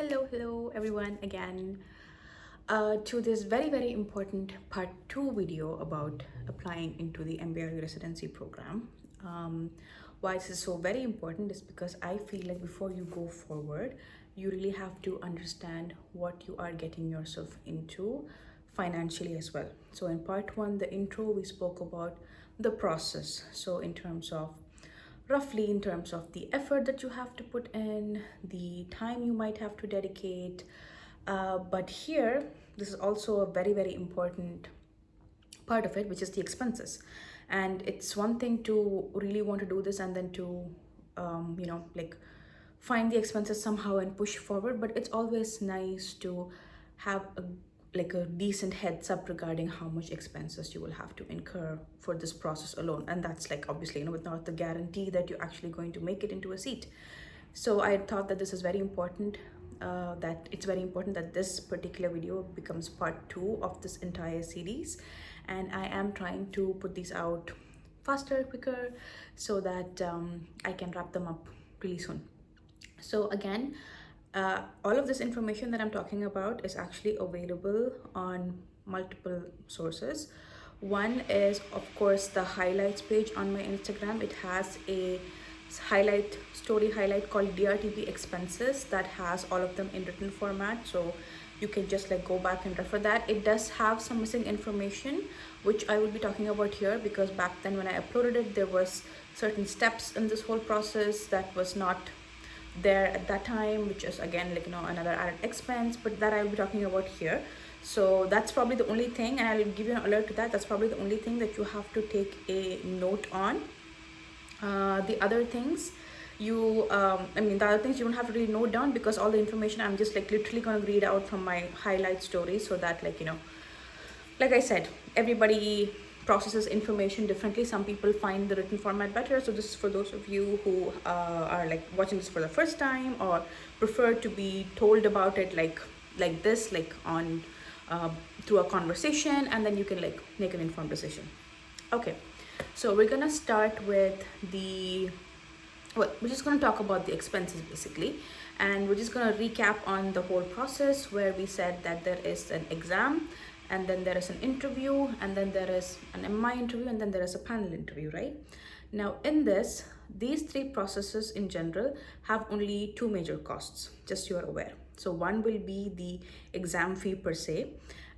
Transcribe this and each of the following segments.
Hello everyone again to this very important part 2 video about applying into the MBRU residency program. Why this is so very important is because I feel like before you go forward, you really have to understand what you are getting yourself into financially as well. So in part 1, the intro, we spoke about the process. So roughly in terms of the effort that you have to put in, the time you might have to dedicate. But here, this is also a very important part of it, which is the expenses. And it's one thing to really want to do this and then to, like find the expenses somehow and push forward. But it's always nice to have a decent heads up regarding how much expenses you will have to incur for this process alone. And that's like obviously without the guarantee that you're actually going to make it into a seat. So I thought that this is very important, that it's very important that this particular video becomes part 2 of this entire series. And I am trying to put these out faster, quicker, so that I can wrap them up really soon. So again, all of this information that I'm talking about is actually available on multiple sources. One is, of course, the highlights page on my Instagram. It has a story highlight called DRTP expenses that has all of them in written format. So you can just go back and refer that. It does have some missing information, which I will be talking about here, because back then when I uploaded it, there was certain steps in this whole process that was not there at that time, which is again another added expense, but that I'll be talking about here. So that's probably the only thing, and I'll give you an alert to that. That's probably the only thing that you have to take a note on. The other things the other things you don't have to really note down, because all the information I'm just literally going to read out from my highlight story, so that like I said, everybody processes information differently. Some people find the written format better. So this is for those of you who are watching this for the first time, or prefer to be told about it like this, on through a conversation, and then you can make an informed decision. Okay, so we're gonna start with we're just going to talk about the expenses basically, and we're just going to recap on the whole process, where we said that there is an exam, and then there is an interview, and then there is an MI interview, and then there is a panel interview, right? Now in these three processes in general have only two major costs, just so you're aware. So one will be the exam fee per se,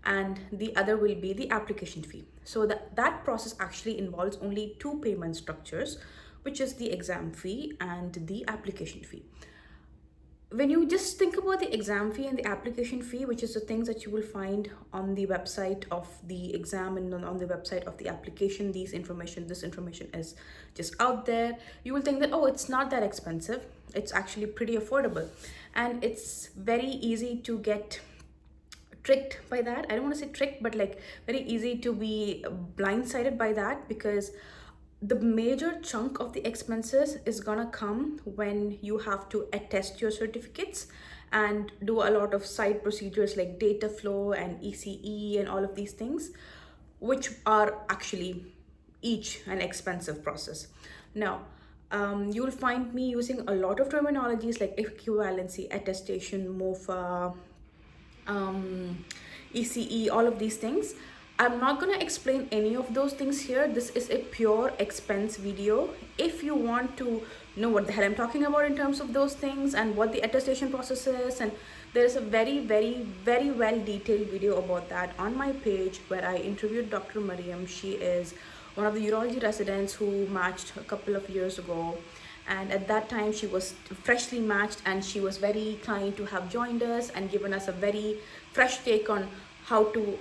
and the other will be the application fee. So that process actually involves only two payment structures, which is the exam fee and the application fee. When you just think about the exam fee and the application fee, which is the things that you will find on the website of the exam and on the website of the application, this information is just out there, you will think that, oh, it's not that expensive. It's actually pretty affordable. And it's very easy to get tricked by that. I don't want to say tricked, but very easy to be blindsided by that, because the major chunk of the expenses is gonna come when you have to attest your certificates and do a lot of side procedures like data flow and ECE and all of these things, which are actually each an expensive process. Now, you'll find me using a lot of terminologies like equivalency, attestation, MOFA, ECE, all of these things. I'm not going to explain any of those things here. This is a pure expense video. If you want to know what the hell I'm talking about in terms of those things and what the attestation process is, and there's a very well detailed video about that on my page, where I interviewed Dr.Maryam. She is one of the urology residents who matched a couple of years ago, and at that time she was freshly matched, and she was very kind to have joined us and given us a very fresh take on how to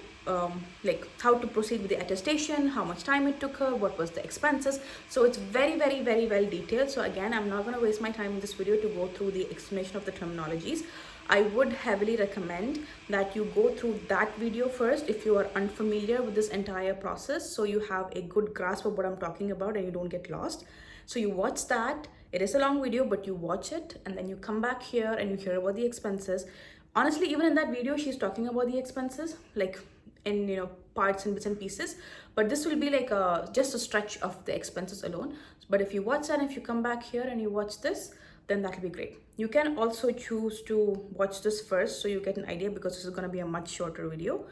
proceed with the attestation, how much time it took her, what was the expenses. So it's very well detailed. So again, I'm not going to waste my time in this video to go through the explanation of the terminologies. I would heavily recommend that you go through that video first if you are unfamiliar with this entire process, so you have a good grasp of what I'm talking about and you don't get lost. So you watch that. It is a long video, but you watch it and then you come back here and you hear about the expenses. Honestly, even in that video, she's talking about the expenses in parts and bits and pieces, but this will be just a stretch of the expenses alone. But if you watch that, if you come back here and you watch this, then that'll be great. You can also choose to watch this first so you get an idea, because this is going to be a much shorter video,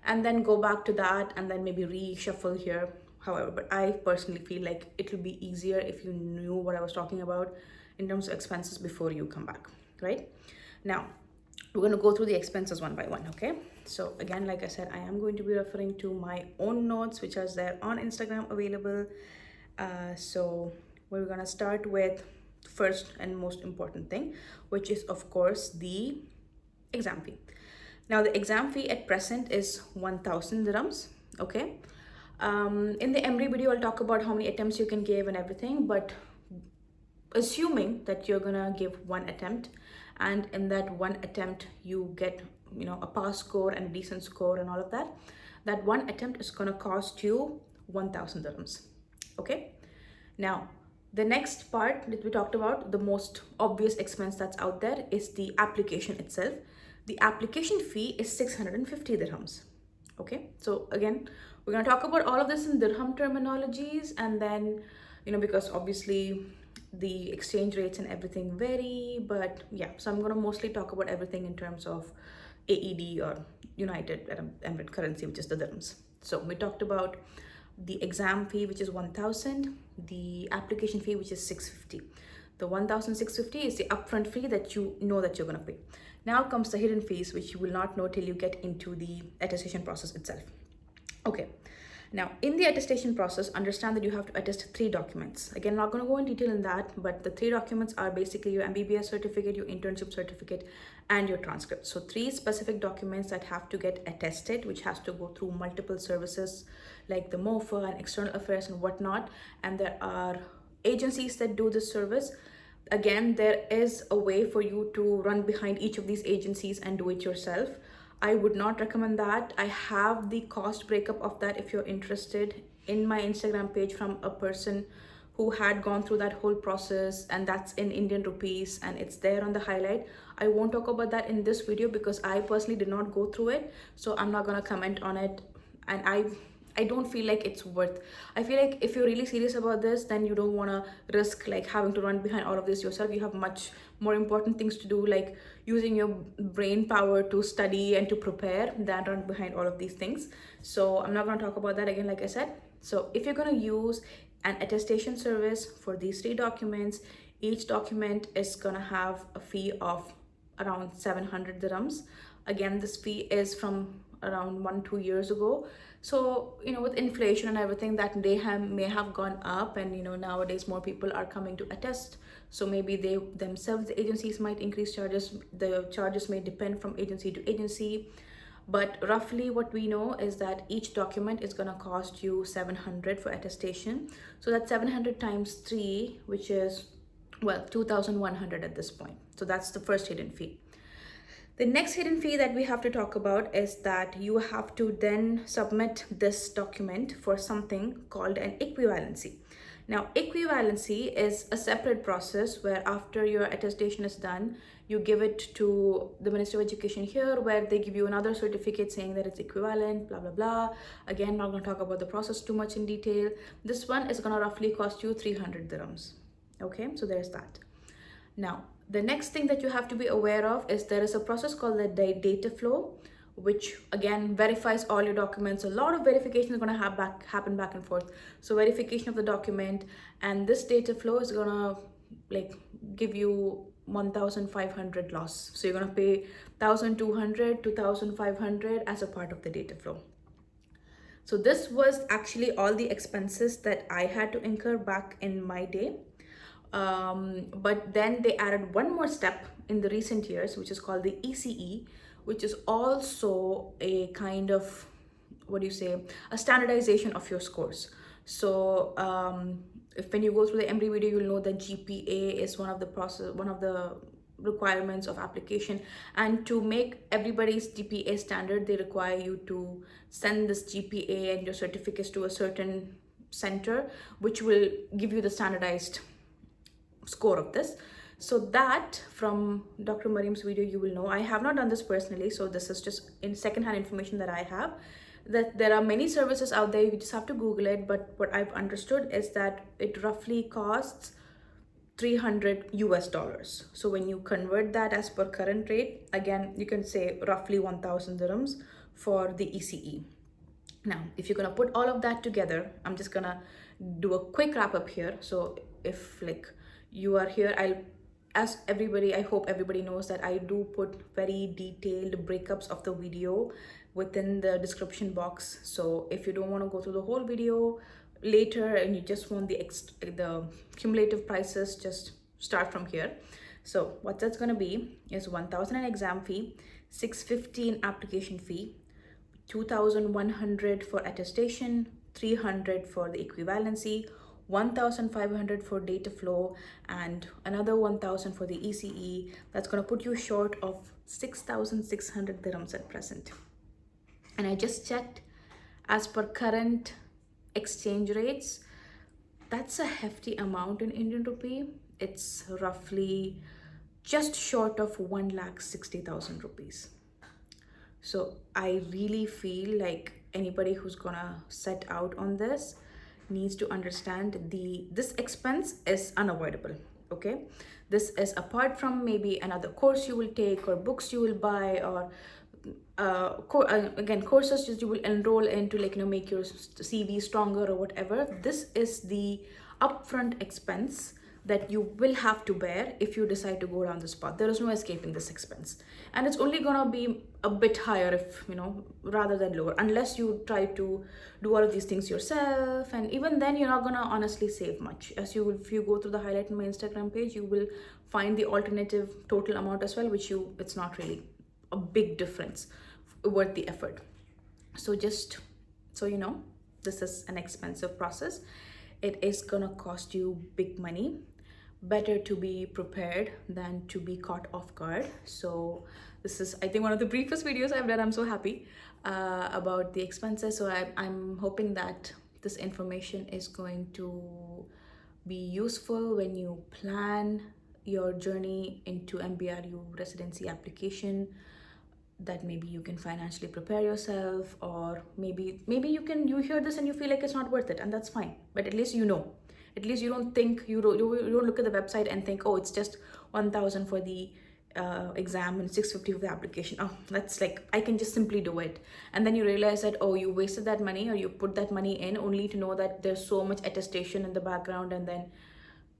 and then go back to that and then maybe reshuffle here. However, but I personally feel like it will be easier if you knew what I was talking about in terms of expenses before you come back, right? Now, we're going to go through the expenses one by one, okay? So again, like I said, I am going to be referring to my own notes, which are there on Instagram available. So we're going to start with first and most important thing, which is of course the exam fee. Now the exam fee at present is 1,000 dirhams, okay? In the MBRU video, I'll talk about how many attempts you can give and everything, but assuming that you're gonna give one attempt, and in that one attempt you get, you know, a pass score and a decent score and all of that, that one attempt is gonna cost you 1,000 dirhams, okay? Now, the next part that we talked about, the most obvious expense that's out there, is the application itself. The application fee is 650 dirhams, okay? So again, we're gonna talk about all of this in dirham terminologies, and then, you know, because obviously the exchange rates and everything vary, but yeah, so I'm gonna mostly talk about everything in terms of AED or United Arab Emirates currency, which is the dirhams. So we talked about the exam fee, which is 1,000, the application fee, which is 650. The 1,650 is the upfront fee that you know that you're going to pay. Now comes the hidden fees, which you will not know till you get into the attestation process itself. Okay. Now, in the attestation process, understand that you have to attest 3 documents. Again, I'm not going to go in detail in that, but the 3 documents are basically your MBBS certificate, your internship certificate, and your transcript. So 3 specific documents that have to get attested, which has to go through multiple services like the MOFA and external affairs and whatnot. And there are agencies that do this service. Again, there is a way for you to run behind each of these agencies and do it yourself. I would not recommend that. I have the cost breakup of that if you're interested in my Instagram page from a person who had gone through that whole process, and that's in Indian rupees and it's there on the highlight. I won't talk about that in this video because I personally did not go through it, so I'm not gonna comment on it, and I don't feel like it's worth. I feel like if you're really serious about this, then you don't want to risk like having to run behind all of this yourself. You have much more important things to do, like using your brain power to study and to prepare, than run behind all of these things. So I'm not going to talk about that again, like I said. So if you're going to use an attestation service for these 3 documents, each document is going to have a fee of around 700 dirhams. Again, this fee is from around 1-2 years ago. So, you know, with inflation and everything, that may have gone up, and you know, nowadays more people are coming to attest, so maybe they themselves, the agencies, might increase charges. The charges may depend from agency to agency, but roughly what we know is that each document is going to cost you 700 for attestation. So that's 700 times 3, which is, well, 2,100 at this point. So that's the first hidden fee. The next hidden fee that we have to talk about is that you have to then submit this document for something called an equivalency. Now, equivalency is a separate process where after your attestation is done, you give it to the Ministry of Education here, where they give you another certificate saying that it's equivalent, blah, blah, blah. Again, not going to talk about the process too much in detail. This one is going to roughly cost you 300 dirhams. Okay, so there's that. Now, the next thing that you have to be aware of is there is a process called the data flow, which again verifies all your documents. A lot of verification is going to happen back and forth. So verification of the document, and this data flow is going to like give you 1,500 loss. So you're going to pay 1,200 to 1,500 as a part of the data flow. So this was actually all the expenses that I had to incur back in my day. But then they added one more step in the recent years, which is called the ECE, which is also a kind of, what do you say, a standardization of your scores. So if when you go through the MBRU video, you'll know that GPA is one of the requirements of application, and to make everybody's GPA standard, they require you to send this GPA and your certificates to a certain center, which will give you the standardized score of this. So that, from Dr. Mariam's video, you will know. I have not done this personally, so this is just in secondhand information that I have, that there are many services out there. You just have to Google it, but what I've understood is that it roughly costs 300 US dollars. So when you convert that as per current rate, again, you can say roughly 1000 dirhams for the ECE. Now, if you're gonna put all of that together, I'm just gonna do a quick wrap up here. So if like you are here, I hope everybody knows that I do put very detailed breakups of the video within the description box. So if you don't want to go through the whole video later and you just want the cumulative prices, just start from here. So what that's gonna be is 1000 an exam fee, 650 in application fee, 2100 for attestation, 300 for the equivalency, 1500 for data flow, and another 1000 for the ECE. That's going to put you short of 6600 dirhams at present. And I just checked, as per current exchange rates, that's a hefty amount in Indian rupee. It's roughly just short of 1,60,000 rupees. So I really feel like anybody who's gonna set out on this needs to understand this expense is unavoidable. Okay, this is apart from maybe another course you will take or books you will buy, or again, courses just you will enroll into, like, make your CV stronger or whatever. This is the upfront expense that you will have to bear if you decide to go down this path. There is no escaping this expense, and it's only gonna be a bit higher if rather than lower, unless you try to do all of these things yourself. And even then, you're not gonna honestly save much. If you go through the highlight in my Instagram page, you will find the alternative total amount as well, which it's not really a big difference worth the effort. So just so you know, this is an expensive process. It is gonna cost you big money. Better to be prepared than to be caught off guard. So this is, I think, one of the briefest videos I've done. I'm so happy about the expenses. So I'm hoping that this information is going to be useful when you plan your journey into MBRU residency application, that maybe you can financially prepare yourself, or maybe you hear this and you feel like it's not worth it, and that's fine. But at least at least you don't think, you don't look at the website and think, oh, it's just 1000 for the exam and 650 for the application. Oh, that's like, I can just simply do it. And then you realize that, oh, you wasted that money, or you put that money in only to know that there's so much attestation in the background, and then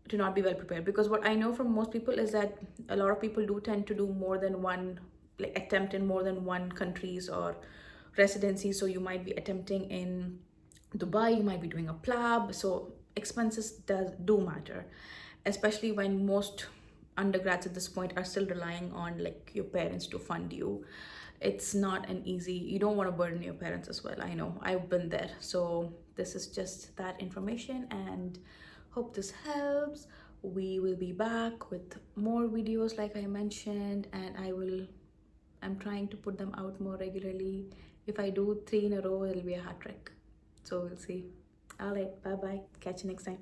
to not be well prepared. Because what I know from most people is that a lot of people do tend to do more than one, like attempt in more than one countries or residency. So you might be attempting in Dubai, you might be doing a PLAB. So expenses do matter, especially when most undergrads at this point are still relying on like your parents to fund you. It's not an easy, you don't want to burden your parents as well. I know, I've been there. So this is just that information, and hope this helps. We will be back with more videos like I mentioned, and I'm trying to put them out more regularly. If I do 3 in a row, it'll be a hat trick. So we'll see. All right, bye bye. Catch you next time.